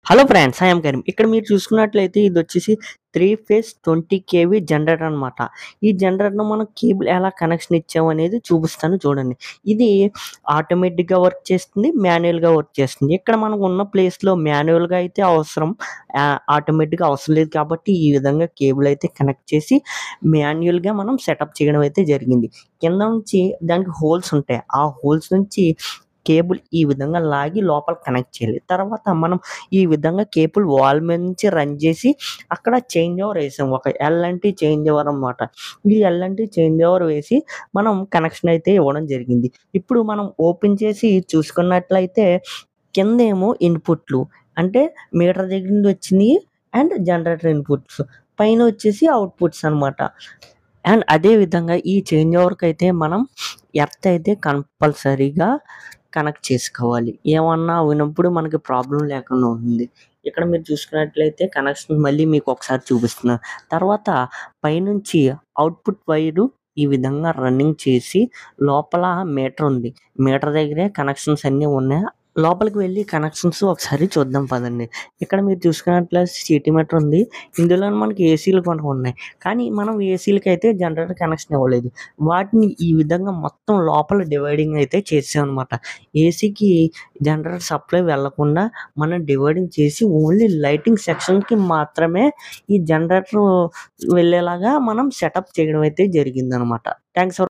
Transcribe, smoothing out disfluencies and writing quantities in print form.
Hello friends, I am Karim. ఇక్కడ మీరు చూసుకున్నట్లయితే ఇదొచ్చేసి 3 ఫేజ్ 20 కేవీ జనరేటర్ అనమాట. ఈ జనరేటర్‌లో మనం కేబుల్ ఎలా కనెక్షన్ ఇచ్చామనేది చూపిస్తాను చూడండి. ఇది ఆటోమేటిక్‌గా వర్క్ చేస్తుంది, మాన్యుయల్‌గా వర్క్ చేస్తుంది. ఇక్కడ మనం ఉన్న ప్లేస్‌లో మాన్యుయల్‌గా అయితే అవసరం. ఆటోమేటిక్‌గా అవసరం లేదు కాబట్టి ఈ విధంగా కేబుల్ అయితే కనెక్ట్ చేసి మాన్యుయల్‌గా మనం సెటప్ చేయడం అయితే జరిగింది. కింద నుంచి దానికి హోల్స్ ఉంటాయి. ఆ హోల్స్ నుంచి కేబుల్ ఈ విధంగా లాగి లోపల కనెక్ట్ చేయాలి. తర్వాత మనం ఈ విధంగా కేబుల్ వాల్ మీద నుంచి రన్ చేసి అక్కడ చేంజ్ ఓవర్ వేసాం. ఒక ఎల్&టి చేంజ్ ఓవర్ అనమాట. ఈ ఎల్&టి చేంజ్ ఓవర్ వేసి మనం కనెక్షన్ అయితే ఇవ్వడం జరిగింది. ఇప్పుడు మనం ఓపెన్ చేసి చూసుకున్నట్లయితే కిందేమో ఇన్పుట్లు అంటే మీటర్ దగ్గర నుండి వచ్చినయి అండ్ జనరేటర్ ఇన్పుట్స్. పైన వచ్చేసి అవుట్‌పుట్స్ అనమాట. అండ్ అదే విధంగా ఈ చేంజ్ ఓవర్‌కైతే మనం ఎర్త్ అయితే కంపల్సరీగా కనెక్ట్ చేసుకోవాలి. ఏమన్నా అయినప్పుడు మనకి ప్రాబ్లమ్ లేకుండా ఉంటుంది. ఇక్కడ మీరు చూసుకున్నట్లయితే కనెక్షన్ మళ్ళీ మీకు ఒకసారి చూపిస్తున్నాను. తర్వాత పైనుంచి అవుట్‌పుట్ వైరు ఈ విధంగా రన్నింగ్ చేసి లోపల మీటర్ ఉంది. మీటర్ దగ్గరే కనెక్షన్స్ అన్నీ ఉన్నాయి. లోపలికి వెళ్లి కనెక్షన్స్ ఒకసారి చూద్దాం పదండి. ఇక్కడ మీరు చూసుకున్నట్లయితే సిటీ మీటర్ ఉంది. ఇందులోనే మనకి ఏసీలు కూడా ఉన్నాయి. కానీ మనం ఏసీలకైతే జనరేటర్ కనెక్షన్ ఇవ్వలేదు. వాటిని ఈ విధంగా మొత్తం లోపల డివైడింగ్ అయితే చేసామనమాట. ఏసీకి జనరేటర్ సప్లై వెళ్ళకుండా మనం డివైడింగ్ చేసి ఓన్లీ లైటింగ్ సెక్షన్‌కి మాత్రమే ఈ జనరేటర్ వెళ్ళేలాగా మనం సెటప్ చేయడం అయితే జరిగిందనమాట. Thanks for